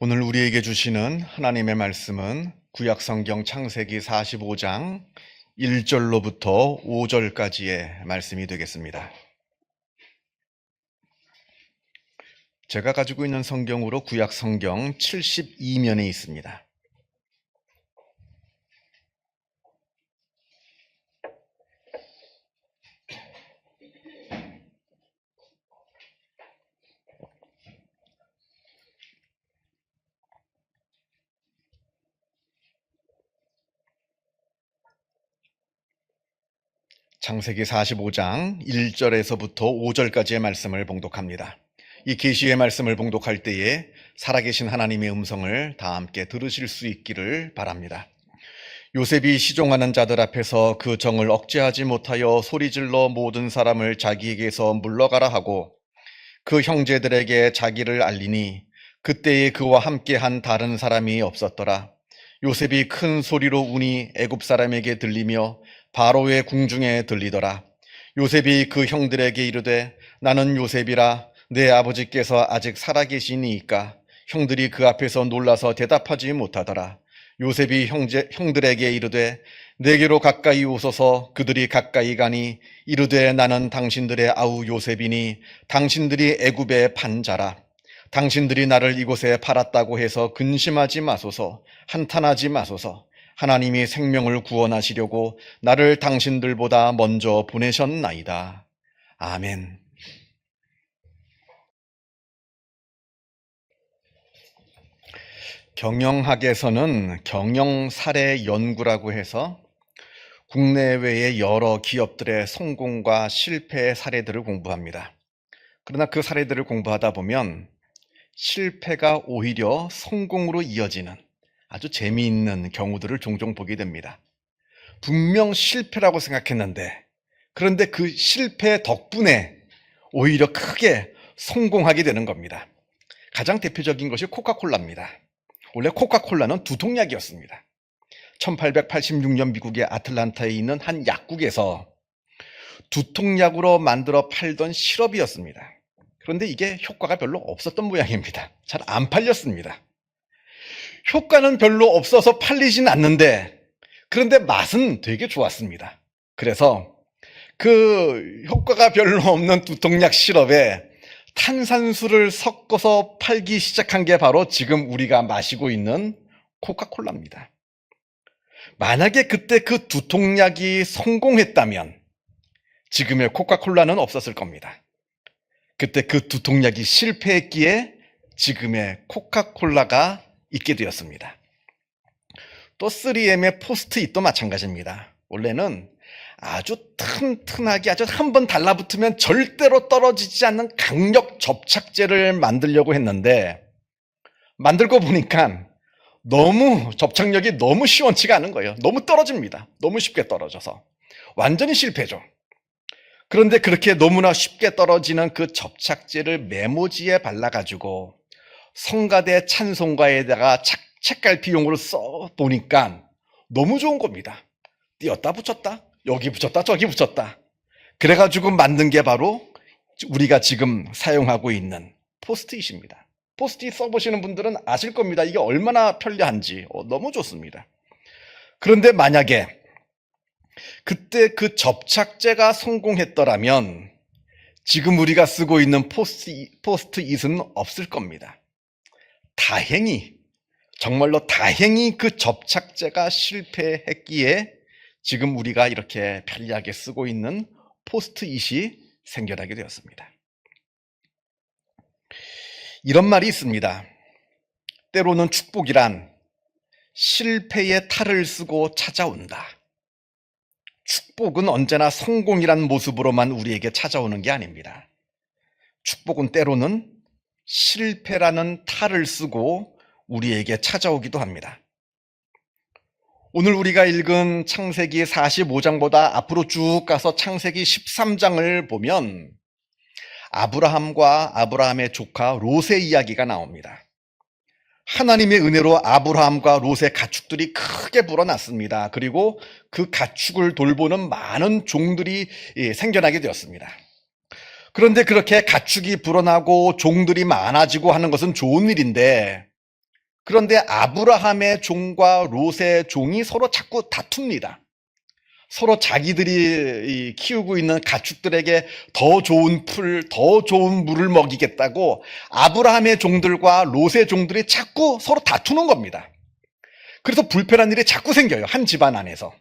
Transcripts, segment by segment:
오늘 우리에게 주시는 하나님의 말씀은 구약성경 창세기 45장 1절로부터 5절까지의 말씀이 되겠습니다. 제가 가지고 있는 성경으로 구약성경 72면에 있습니다. 창세기 45장 1절에서부터 5절까지의 말씀을 봉독합니다. 이 계시의 말씀을 봉독할 때에 살아계신 하나님의 음성을 다 함께 들으실 수 있기를 바랍니다. 요셉이 시종하는 자들 앞에서 그 정을 억제하지 못하여 소리질러 모든 사람을 자기에게서 물러가라 하고 그 형제들에게 자기를 알리니 그때에 그와 함께한 다른 사람이 없었더라. 요셉이 큰 소리로 우니 애굽 사람에게 들리며 바로의 궁중에 들리더라. 요셉이 그 형들에게 이르되 나는 요셉이라 내 아버지께서 아직 살아계시니이까. 형들이 그 앞에서 놀라서 대답하지 못하더라. 요셉이 형들에게 이르되 내게로 가까이 오소서. 그들이 가까이 가니 이르되 나는 당신들의 아우 요셉이니 당신들이 애굽에 판 자라. 당신들이 나를 이곳에 팔았다고 해서 근심하지 마소서. 한탄하지 마소서. 하나님이 생명을 구원하시려고 나를 당신들보다 먼저 보내셨나이다. 아멘. 경영학에서는 경영사례 연구라고 해서 국내외의 여러 기업들의 성공과 실패의 사례들을 공부합니다. 그러나 그 사례들을 공부하다 보면 실패가 오히려 성공으로 이어지는 아주 재미있는 경우들을 종종 보게 됩니다. 분명 실패라고 생각했는데 그런데 그 실패 덕분에 오히려 크게 성공하게 되는 겁니다. 가장 대표적인 것이 코카콜라입니다. 원래 코카콜라는 두통약이었습니다. 1886년 미국의 아틀란타에 있는 한 약국에서 두통약으로 만들어 팔던 시럽이었습니다. 그런데 이게 효과가 별로 없었던 모양입니다. 잘 안 팔렸습니다. 효과는 별로 없어서 팔리진 않는데 그런데 맛은 되게 좋았습니다. 그래서 그 효과가 별로 없는 두통약 시럽에 탄산수를 섞어서 팔기 시작한 게 바로 지금 우리가 마시고 있는 코카콜라입니다. 만약에 그때 그 두통약이 성공했다면 지금의 코카콜라는 없었을 겁니다. 그때 그 두통약이 실패했기에 지금의 코카콜라가 있게 되었습니다. 또 3M의 포스트잇도 마찬가지입니다. 원래는 아주 튼튼하게 아주 한번 달라붙으면 절대로 떨어지지 않는 강력 접착제를 만들려고 했는데 만들고 보니까 접착력이 너무 시원치가 않은 거예요. 너무 떨어집니다. 너무 쉽게 떨어져서 완전히 실패죠. 그런데 그렇게 너무나 쉽게 떨어지는 그 접착제를 메모지에 발라가지고 성가대 찬송가에다가 책갈피용으로 써보니까 너무 좋은 겁니다. 띄었다 붙였다, 여기 붙였다, 저기 붙였다. 그래가지고 만든 게 바로 우리가 지금 사용하고 있는 포스트잇입니다. 포스트잇 써보시는 분들은 아실 겁니다. 이게 얼마나 편리한지. 너무 좋습니다. 그런데 만약에 그때 그 접착제가 성공했더라면 지금 우리가 쓰고 있는 포스트잇은 없을 겁니다. 다행히, 정말로 다행히 그 접착제가 실패했기에 지금 우리가 이렇게 편리하게 쓰고 있는 포스트잇이 생겨나게 되었습니다. 이런 말이 있습니다. 때로는 축복이란 실패의 탈을 쓰고 찾아온다. 축복은 언제나 성공이란 모습으로만 우리에게 찾아오는 게 아닙니다. 축복은 때로는 실패라는 탈을 쓰고 우리에게 찾아오기도 합니다. 오늘 우리가 읽은 창세기 45장보다 앞으로 쭉 가서 창세기 13장을 보면 아브라함과 아브라함의 조카 롯의 이야기가 나옵니다. 하나님의 은혜로 아브라함과 롯의 가축들이 크게 불어났습니다. 그리고 그 가축을 돌보는 많은 종들이 생겨나게 되었습니다. 그런데 그렇게 가축이 불어나고 종들이 많아지고 하는 것은 좋은 일인데 그런데 아브라함의 종과 롯의 종이 서로 자꾸 다툽니다. 서로 자기들이 키우고 있는 가축들에게 더 좋은 풀, 더 좋은 물을 먹이겠다고 아브라함의 종들과 롯의 종들이 자꾸 서로 다투는 겁니다. 그래서 불편한 일이 자꾸 생겨요. 한 집안 안에서.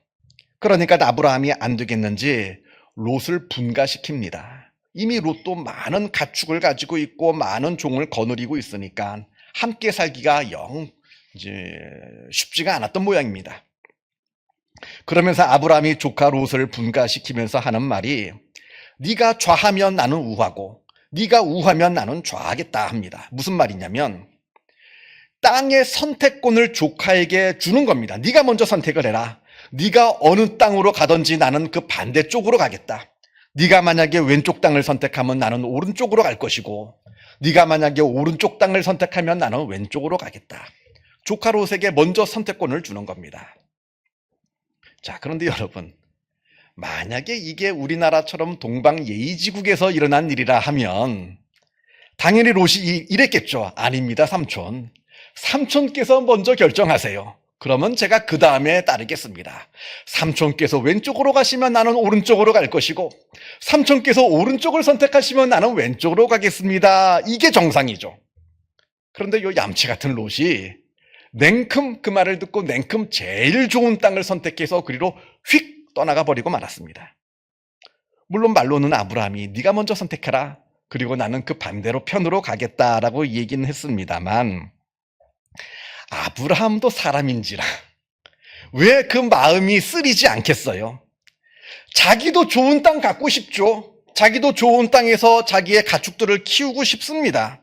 그러니까 아브라함이 안 되겠는지 롯을 분가시킵니다. 이미 롯도 많은 가축을 가지고 있고 많은 종을 거느리고 있으니까 함께 살기가 영 쉽지가 않았던 모양입니다. 그러면서 아브라함이 조카 롯을 분가시키면서 하는 말이 네가 좌하면 나는 우하고 네가 우하면 나는 좌하겠다 합니다. 무슨 말이냐면 땅의 선택권을 조카에게 주는 겁니다. 네가 먼저 선택을 해라. 네가 어느 땅으로 가든지 나는 그 반대쪽으로 가겠다. 네가 만약에 왼쪽 땅을 선택하면 나는 오른쪽으로 갈 것이고 네가 만약에 오른쪽 땅을 선택하면 나는 왼쪽으로 가겠다. 조카 롯에게 먼저 선택권을 주는 겁니다. 자, 그런데 여러분, 만약에 이게 우리나라처럼 동방예의지국에서 일어난 일이라 하면 당연히 롯이 이랬겠죠. 아닙니다, 삼촌. 삼촌께서 먼저 결정하세요. 그러면 제가 그 다음에 따르겠습니다. 삼촌께서 왼쪽으로 가시면 나는 오른쪽으로 갈 것이고 삼촌께서 오른쪽을 선택하시면 나는 왼쪽으로 가겠습니다. 이게 정상이죠. 그런데 요 얌치 같은 롯이 냉큼 그 말을 듣고 냉큼 제일 좋은 땅을 선택해서 그리로 휙 떠나가 버리고 말았습니다. 물론 말로는 아브라함이 네가 먼저 선택해라. 그리고 나는 그 반대로 편으로 가겠다라고 얘기는 했습니다만 아브라함도 사람인지라 왜 그 마음이 쓰리지 않겠어요? 자기도 좋은 땅 갖고 싶죠. 자기도 좋은 땅에서 자기의 가축들을 키우고 싶습니다.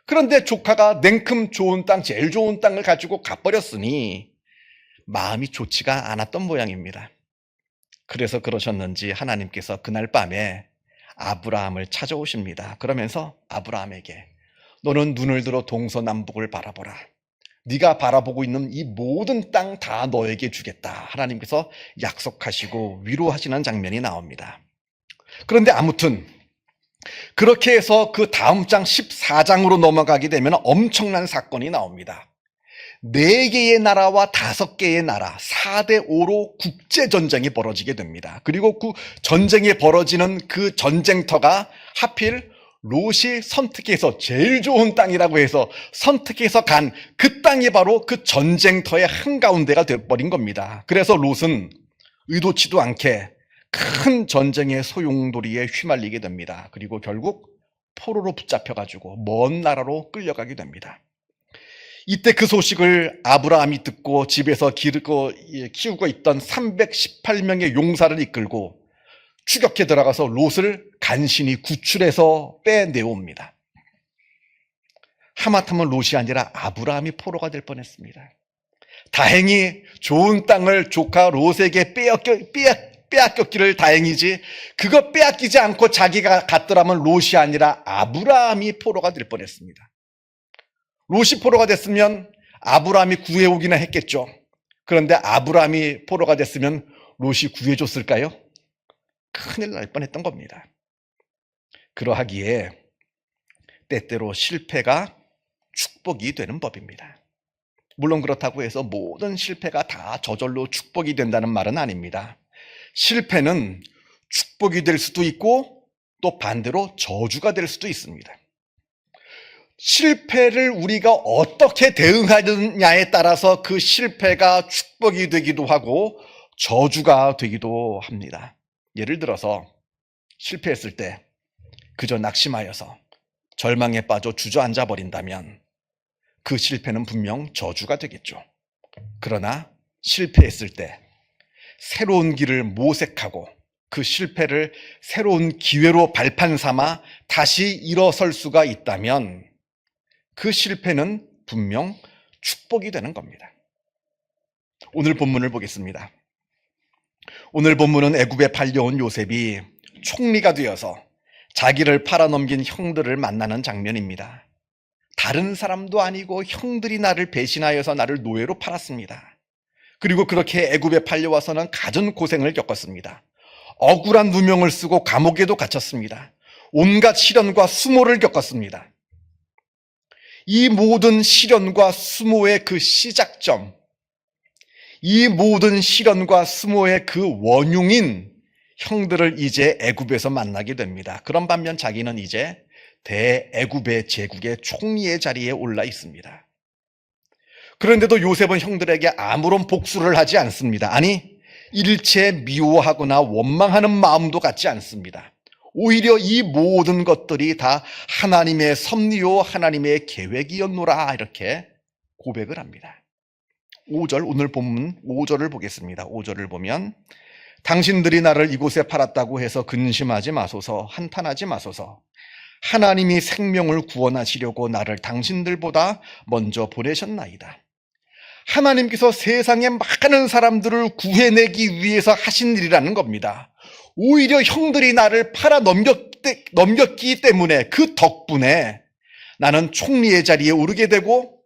그런데 조카가 냉큼 좋은 땅, 제일 좋은 땅을 가지고 가버렸으니 마음이 좋지가 않았던 모양입니다. 그래서 그러셨는지 하나님께서 그날 밤에 아브라함을 찾아오십니다. 그러면서 아브라함에게 너는 눈을 들어 동서남북을 바라보라. 네가 바라보고 있는 이 모든 땅 다 너에게 주겠다. 하나님께서 약속하시고 위로하시는 장면이 나옵니다. 그런데 아무튼 그렇게 해서 그 다음 장 14장으로 넘어가게 되면 엄청난 사건이 나옵니다. 4개의 나라와 5개의 나라, 4대 5로 국제전쟁이 벌어지게 됩니다. 그리고 그 전쟁이 벌어지는 그 전쟁터가 하필 롯이 선택해서 제일 좋은 땅이라고 해서 선택해서 간 그 땅이 바로 그 전쟁터의 한가운데가 되어버린 겁니다. 그래서 롯은 의도치도 않게 큰 전쟁의 소용돌이에 휘말리게 됩니다. 그리고 결국 포로로 붙잡혀가지고 먼 나라로 끌려가게 됩니다. 이때 그 소식을 아브라함이 듣고 집에서 키우고 있던 318명의 용사를 이끌고 추격해 들어가서 롯을 간신히 구출해서 빼내옵니다. 하마터면 롯이 아니라 아브라함이 포로가 될 뻔했습니다. 다행히 좋은 땅을 조카 롯에게 빼앗겼기를 다행이지 그거 빼앗기지 않고 자기가 갔더라면 롯이 아니라 아브라함이 포로가 될 뻔했습니다. 롯이 포로가 됐으면 아브라함이 구해오기나 했겠죠. 그런데 아브라함이 포로가 됐으면 롯이 구해줬을까요? 큰일 날 뻔했던 겁니다. 그러하기에 때때로 실패가 축복이 되는 법입니다. 물론 그렇다고 해서 모든 실패가 다 저절로 축복이 된다는 말은 아닙니다. 실패는 축복이 될 수도 있고 또 반대로 저주가 될 수도 있습니다. 실패를 우리가 어떻게 대응하느냐에 따라서 그 실패가 축복이 되기도 하고 저주가 되기도 합니다. 예를 들어서 실패했을 때 그저 낙심하여서 절망에 빠져 주저앉아 버린다면 그 실패는 분명 저주가 되겠죠. 그러나 실패했을 때 새로운 길을 모색하고 그 실패를 새로운 기회로 발판 삼아 다시 일어설 수가 있다면 그 실패는 분명 축복이 되는 겁니다. 오늘 본문을 보겠습니다. 오늘 본문은 애굽에 팔려온 요셉이 총리가 되어서 자기를 팔아넘긴 형들을 만나는 장면입니다. 다른 사람도 아니고 형들이 나를 배신하여서 나를 노예로 팔았습니다. 그리고 그렇게 애굽에 팔려와서는 갖은 고생을 겪었습니다. 억울한 누명을 쓰고 감옥에도 갇혔습니다. 온갖 시련과 수모를 겪었습니다. 이 모든 시련과 수모의 그 시작점, 이 모든 시련과 수모의 그 원흉인 형들을 이제 애굽에서 만나게 됩니다. 그런 반면 자기는 이제 대애굽의 제국의 총리의 자리에 올라 있습니다. 그런데도 요셉은 형들에게 아무런 복수를 하지 않습니다. 아니, 일체 미워하거나 원망하는 마음도 갖지 않습니다. 오히려 이 모든 것들이 다 하나님의 섭리요 하나님의 계획이었노라 이렇게 고백을 합니다. 5절, 오늘 본문 5절을 보겠습니다. 5절을 보면 당신들이 나를 이곳에 팔았다고 해서 근심하지 마소서, 한탄하지 마소서. 하나님이 생명을 구원하시려고 나를 당신들보다 먼저 보내셨나이다. 하나님께서 세상의 많은 사람들을 구해내기 위해서 하신 일이라는 겁니다. 오히려 형들이 나를 팔아 넘겼기 때문에 그 덕분에 나는 총리의 자리에 오르게 되고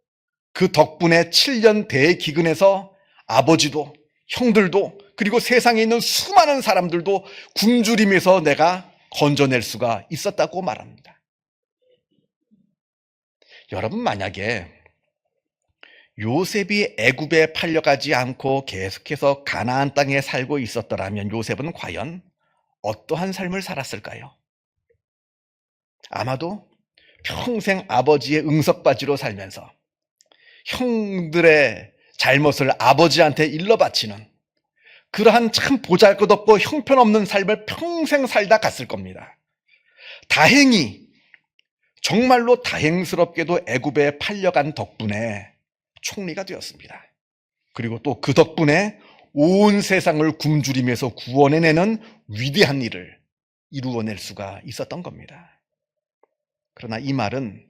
그 덕분에 7년 대기근에서 아버지도 형들도 그리고 세상에 있는 수많은 사람들도 굶주림에서 내가 건져낼 수가 있었다고 말합니다. 여러분, 만약에 요셉이 애굽에 팔려가지 않고 계속해서 가나안 땅에 살고 있었더라면 요셉은 과연 어떠한 삶을 살았을까요? 아마도 평생 아버지의 응석바지로 살면서 형들의 잘못을 아버지한테 일러바치는 그러한 참 보잘것없고 형편없는 삶을 평생 살다 갔을 겁니다. 다행히, 정말로 다행스럽게도 애굽에 팔려간 덕분에 총리가 되었습니다. 그리고 또 그 덕분에 온 세상을 굶주림에서 구원해내는 위대한 일을 이루어낼 수가 있었던 겁니다. 그러나 이 말은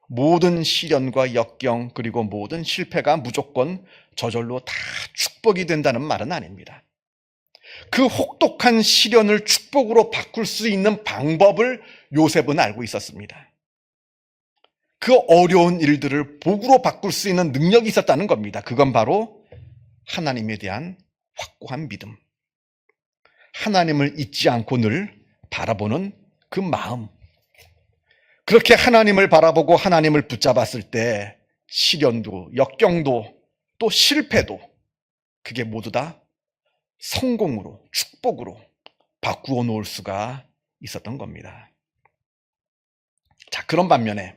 모든 시련과 역경 그리고 모든 실패가 무조건 저절로 다 축복이 된다는 말은 아닙니다. 그 혹독한 시련을 축복으로 바꿀 수 있는 방법을 요셉은 알고 있었습니다. 그 어려운 일들을 복으로 바꿀 수 있는 능력이 있었다는 겁니다. 그건 바로 하나님에 대한 확고한 믿음, 하나님을 잊지 않고 늘 바라보는 그 마음. 그렇게 하나님을 바라보고 하나님을 붙잡았을 때 시련도 역경도 또 실패도 그게 모두 다 성공으로 축복으로 바꾸어 놓을 수가 있었던 겁니다. 자, 그런 반면에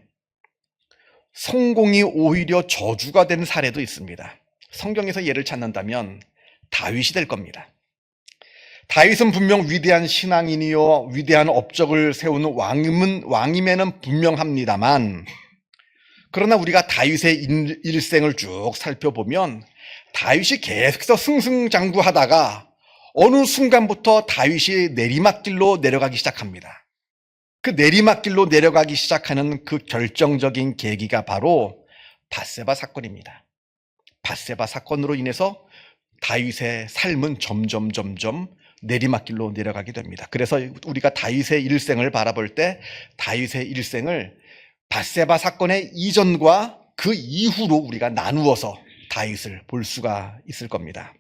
성공이 오히려 저주가 된 사례도 있습니다. 성경에서 예를 찾는다면 다윗이 될 겁니다. 다윗은 분명 위대한 신앙인이요 위대한 업적을 세우는 왕임에는 분명합니다만, 그러나 우리가 다윗의 일생을 쭉 살펴보면 다윗이 계속해서 승승장구하다가 어느 순간부터 다윗이 내리막길로 내려가기 시작합니다. 그 내리막길로 내려가기 시작하는 그 결정적인 계기가 바로 밧세바 사건입니다. 밧세바 사건으로 인해서 다윗의 삶은 점점 내리막길로 내려가게 됩니다. 그래서 우리가 다윗의 일생을 바라볼 때 다윗의 일생을 밧세바 사건의 이전과 그 이후로 우리가 나누어서 다윗을 볼 수가 있을 겁니다.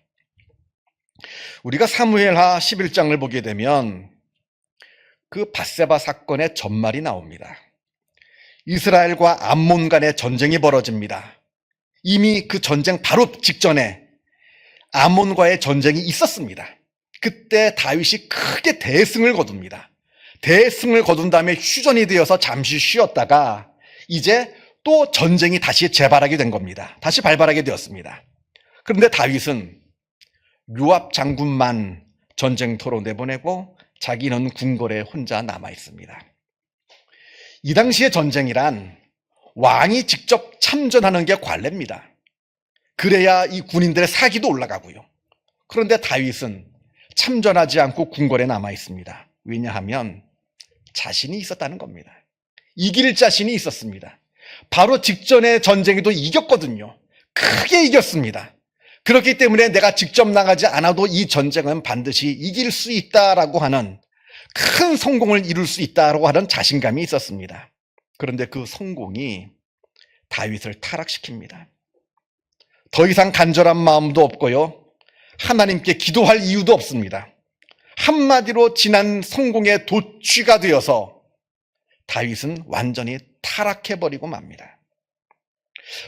우리가 사무엘하 11장을 보게 되면 그 밧세바 사건의 전말이 나옵니다. 이스라엘과 암몬 간의 전쟁이 벌어집니다. 이미 그 전쟁 바로 직전에 암몬과의 전쟁이 있었습니다. 그때 다윗이 크게 대승을 거둡니다. 대승을 거둔 다음에 휴전이 되어서 잠시 쉬었다가 이제 또 전쟁이 다시 재발하게 된 겁니다. 다시 발발하게 되었습니다. 그런데 다윗은 요압 장군만 전쟁터로 내보내고 자기는 궁궐에 혼자 남아 있습니다. 이 당시의 전쟁이란 왕이 직접 참전하는 게 관례입니다. 그래야 이 군인들의 사기도 올라가고요. 그런데 다윗은 참전하지 않고 궁궐에 남아 있습니다. 왜냐하면 자신이 있었다는 겁니다. 이길 자신이 있었습니다. 바로 직전의 전쟁에도 이겼거든요. 크게 이겼습니다. 그렇기 때문에 내가 직접 나가지 않아도 이 전쟁은 반드시 이길 수 있다라고 하는 큰 성공을 이룰 수 있다라고 하는 자신감이 있었습니다. 그런데 그 성공이 다윗을 타락시킵니다. 더 이상 간절한 마음도 없고요. 하나님께 기도할 이유도 없습니다. 한마디로 지난 성공에 도취가 되어서 다윗은 완전히 타락해버리고 맙니다.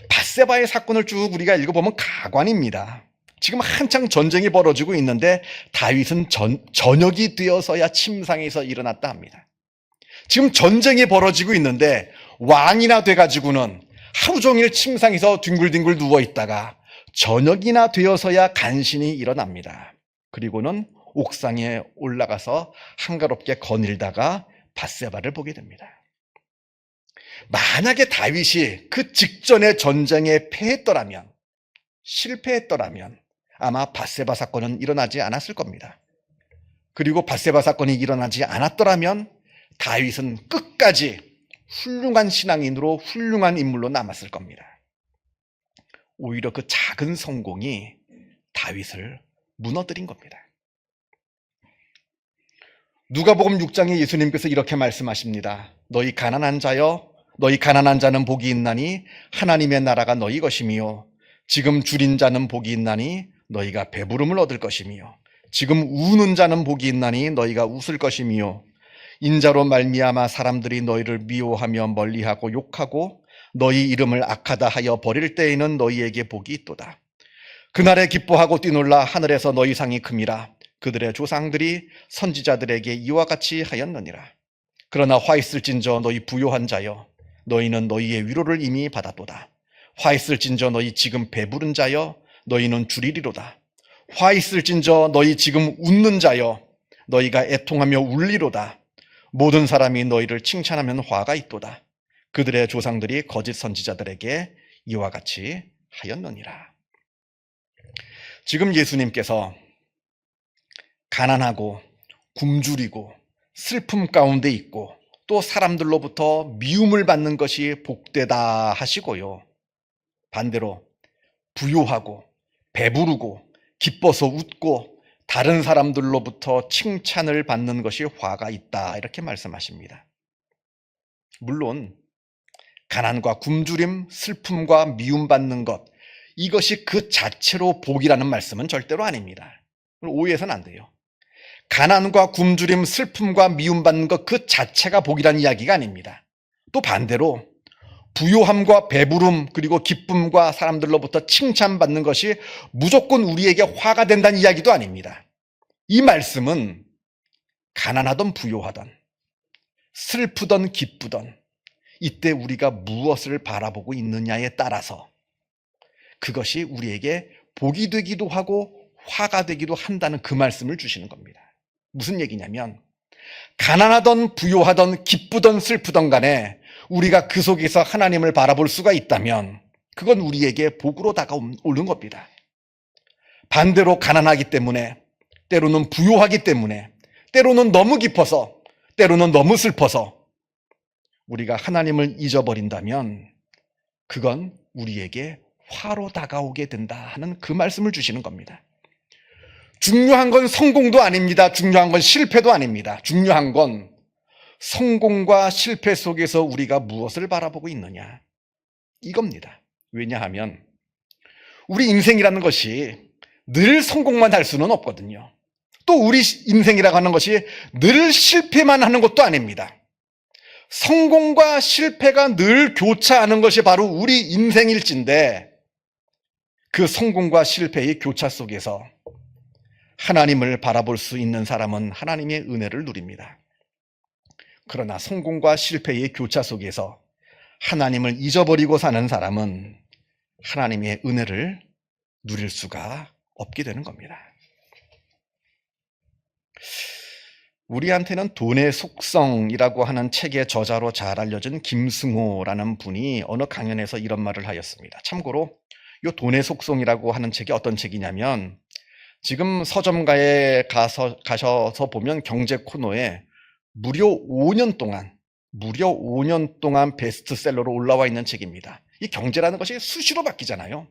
밧세바의 사건을 쭉 우리가 읽어보면 가관입니다. 지금 한창 전쟁이 벌어지고 있는데 다윗은 저녁이 되어서야 침상에서 일어났다 합니다. 지금 전쟁이 벌어지고 있는데 왕이나 돼가지고는 하루 종일 침상에서 뒹굴뒹굴 누워있다가 저녁이나 되어서야 간신히 일어납니다. 그리고는 옥상에 올라가서 한가롭게 거닐다가 밧세바를 보게 됩니다. 만약에 다윗이 그 직전의 전쟁에 패했더라면, 실패했더라면 아마 밧세바 사건은 일어나지 않았을 겁니다. 그리고 밧세바 사건이 일어나지 않았더라면 다윗은 끝까지 훌륭한 신앙인으로 훌륭한 인물로 남았을 겁니다. 오히려 그 작은 성공이 다윗을 무너뜨린 겁니다. 누가복음 6장에 예수님께서 이렇게 말씀하십니다. 너희 가난한 자여, 너희 가난한 자는 복이 있나니 하나님의 나라가 너희 것이며, 지금 줄인 자는 복이 있나니 너희가 배부름을 얻을 것이며, 지금 우는 자는 복이 있나니 너희가 웃을 것이며, 인자로 말미암아 사람들이 너희를 미워하며 멀리하고 욕하고 너희 이름을 악하다 하여 버릴 때에는 너희에게 복이 있도다. 그날에 기뻐하고 뛰놀라 하늘에서 너희 상이 큼이라. 그들의 조상들이 선지자들에게 이와 같이 하였느니라. 그러나 화 있을진저 너희 부요한 자여, 너희는 너희의 위로를 이미 받았도다. 화 있을진저 너희 지금 배부른 자여, 너희는 주리리로다. 화 있을진저 너희 지금 웃는 자여, 너희가 애통하며 울리로다. 모든 사람이 너희를 칭찬하면 화가 있도다. 그들의 조상들이 거짓 선지자들에게 이와 같이 하였느니라. 지금 예수님께서 가난하고 굶주리고 슬픔 가운데 있고 또 사람들로부터 미움을 받는 것이 복되다 하시고요, 반대로 부요하고 배부르고 기뻐서 웃고 다른 사람들로부터 칭찬을 받는 것이 화가 있다, 이렇게 말씀하십니다. 물론 가난과 굶주림, 슬픔과 미움받는 것, 이것이 그 자체로 복이라는 말씀은 절대로 아닙니다. 오해해서는 안 돼요. 가난과 굶주림, 슬픔과 미움받는 것 그 자체가 복이라는 이야기가 아닙니다. 또 반대로 부요함과 배부름 그리고 기쁨과 사람들로부터 칭찬받는 것이 무조건 우리에게 화가 된다는 이야기도 아닙니다. 이 말씀은 가난하던 부요하던 슬프던 기쁘던 이때 우리가 무엇을 바라보고 있느냐에 따라서 그것이 우리에게 복이 되기도 하고 화가 되기도 한다는 그 말씀을 주시는 겁니다. 무슨 얘기냐면 가난하던 부요하던 기쁘던 슬프던 간에 우리가 그 속에서 하나님을 바라볼 수가 있다면 그건 우리에게 복으로 다가오는 겁니다. 반대로 가난하기 때문에, 때로는 부요하기 때문에, 때로는 너무 깊어서, 때로는 너무 슬퍼서 우리가 하나님을 잊어버린다면 그건 우리에게 화로 다가오게 된다 하는 그 말씀을 주시는 겁니다. 중요한 건 성공도 아닙니다. 중요한 건 실패도 아닙니다. 중요한 건 성공과 실패 속에서 우리가 무엇을 바라보고 있느냐, 이겁니다. 왜냐하면 우리 인생이라는 것이 늘 성공만 할 수는 없거든요. 또 우리 인생이라고 하는 것이 늘 실패만 하는 것도 아닙니다. 성공과 실패가 늘 교차하는 것이 바로 우리 인생일진데, 그 성공과 실패의 교차 속에서 하나님을 바라볼 수 있는 사람은 하나님의 은혜를 누립니다. 그러나 성공과 실패의 교차 속에서 하나님을 잊어버리고 사는 사람은 하나님의 은혜를 누릴 수가 없게 되는 겁니다. 우리한테는 돈의 속성이라고 하는 책의 저자로 잘 알려진 김승호라는 분이 어느 강연에서 이런 말을 하였습니다. 참고로 이 돈의 속성이라고 하는 책이 어떤 책이냐면, 지금 서점가에 가셔서 보면 경제 코너에 무려 5년 동안 베스트셀러로 올라와 있는 책입니다. 이 경제라는 것이 수시로 바뀌잖아요.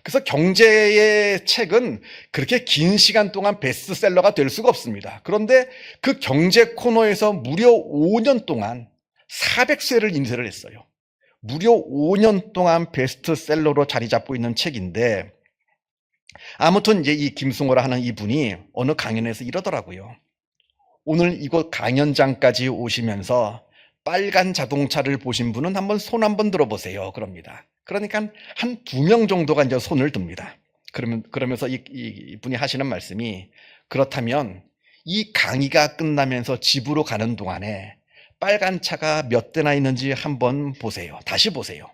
그래서 경제의 책은 그렇게 긴 시간 동안 베스트셀러가 될 수가 없습니다. 그런데 그 경제 코너에서 무려 5년 동안 400쇄를 인쇄를 했어요. 무려 5년 동안 베스트셀러로 자리 잡고 있는 책인데, 아무튼 이제 이 김승호라 하는 이분이 어느 강연에서 이러더라고요. 오늘 이곳 강연장까지 오시면서 빨간 자동차를 보신 분은 한번 손 한번 들어보세요. 그럽니다. 그러니까 한 2명 정도가 이제 손을 듭니다. 그러면서 이분이 하시는 말씀이, 그렇다면 이 강의가 끝나면서 집으로 가는 동안에 빨간 차가 몇 대나 있는지 한번 보세요. 다시 보세요.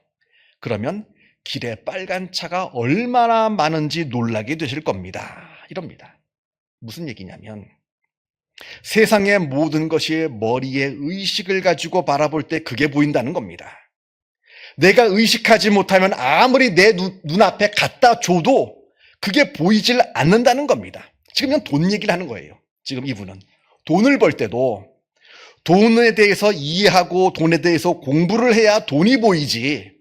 그러면 길에 빨간 차가 얼마나 많은지 놀라게 되실 겁니다. 이럽니다. 무슨 얘기냐면, 세상의 모든 것이 머리에 의식을 가지고 바라볼 때 그게 보인다는 겁니다. 내가 의식하지 못하면 아무리 내 눈앞에 갖다 줘도 그게 보이질 않는다는 겁니다. 지금 돈 얘기를 하는 거예요. 지금 이분은 돈을 벌 때도 돈에 대해서 이해하고 돈에 대해서 공부를 해야 돈이 보이지,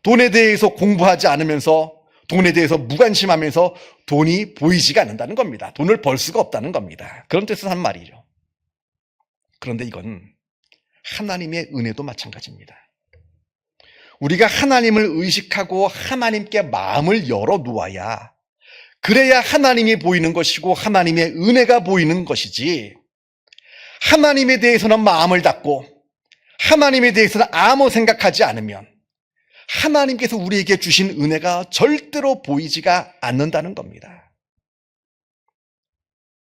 돈에 대해서 공부하지 않으면서 돈에 대해서 무관심하면서 돈이 보이지가 않는다는 겁니다. 돈을 벌 수가 없다는 겁니다. 그런 뜻에서 한 말이죠. 그런데 이건 하나님의 은혜도 마찬가지입니다. 우리가 하나님을 의식하고 하나님께 마음을 열어놓아야, 그래야 하나님이 보이는 것이고 하나님의 은혜가 보이는 것이지, 하나님에 대해서는 마음을 닫고 하나님에 대해서는 아무 생각하지 않으면 하나님께서 우리에게 주신 은혜가 절대로 보이지가 않는다는 겁니다.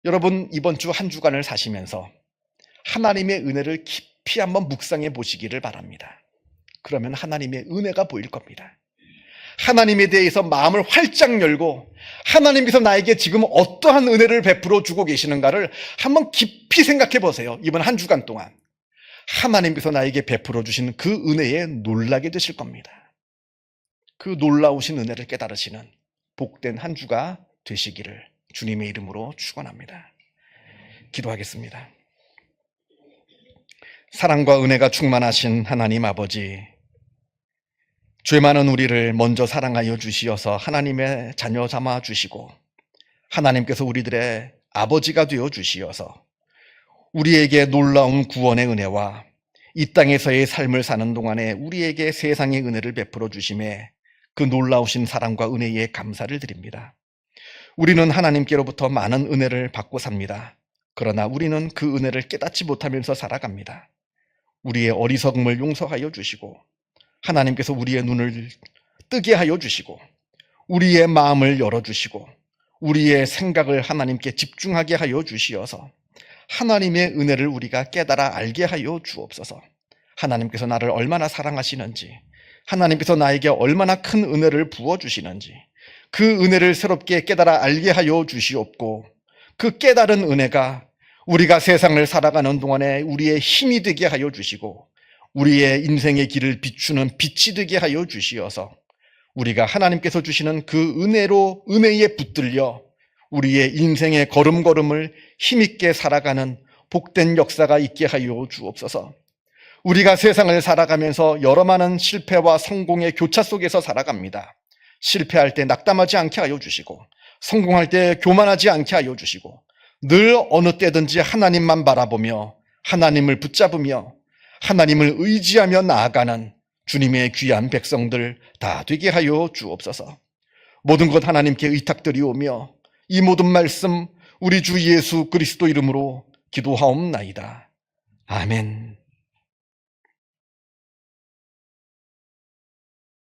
여러분, 이번 주 한 주간을 사시면서 하나님의 은혜를 깊이 한번 묵상해 보시기를 바랍니다. 그러면 하나님의 은혜가 보일 겁니다. 하나님에 대해서 마음을 활짝 열고 하나님께서 나에게 지금 어떠한 은혜를 베풀어 주고 계시는가를 한번 깊이 생각해 보세요. 이번 한 주간 동안 하나님께서 나에게 베풀어 주신 그 은혜에 놀라게 되실 겁니다. 그 놀라우신 은혜를 깨달으시는 복된 한 주가 되시기를 주님의 이름으로 축원합니다. 기도하겠습니다. 사랑과 은혜가 충만하신 하나님 아버지, 죄 많은 우리를 먼저 사랑하여 주시어서 하나님의 자녀 삼아 주시고, 하나님께서 우리들의 아버지가 되어 주시어서 우리에게 놀라운 구원의 은혜와 이 땅에서의 삶을 사는 동안에 우리에게 세상의 은혜를 베풀어 주심에 그 놀라우신 사랑과 은혜에 감사를 드립니다. 우리는 하나님께로부터 많은 은혜를 받고 삽니다. 그러나 우리는 그 은혜를 깨닫지 못하면서 살아갑니다. 우리의 어리석음을 용서하여 주시고, 하나님께서 우리의 눈을 뜨게 하여 주시고, 우리의 마음을 열어주시고, 우리의 생각을 하나님께 집중하게 하여 주시어서 하나님의 은혜를 우리가 깨달아 알게 하여 주옵소서. 하나님께서 나를 얼마나 사랑하시는지, 하나님께서 나에게 얼마나 큰 은혜를 부어주시는지 그 은혜를 새롭게 깨달아 알게 하여 주시옵고, 그 깨달은 은혜가 우리가 세상을 살아가는 동안에 우리의 힘이 되게 하여 주시고 우리의 인생의 길을 비추는 빛이 되게 하여 주시어서 우리가 하나님께서 주시는 그 은혜에 붙들려 우리의 인생의 걸음걸음을 힘있게 살아가는 복된 역사가 있게 하여 주옵소서. 우리가 세상을 살아가면서 여러 많은 실패와 성공의 교차 속에서 살아갑니다. 실패할 때 낙담하지 않게 하여 주시고, 성공할 때 교만하지 않게 하여 주시고, 늘 어느 때든지 하나님만 바라보며 하나님을 붙잡으며 하나님을 의지하며 나아가는 주님의 귀한 백성들 다 되게 하여 주옵소서. 모든 것 하나님께 의탁드리오며 이 모든 말씀 우리 주 예수 그리스도 이름으로 기도하옵나이다. 아멘.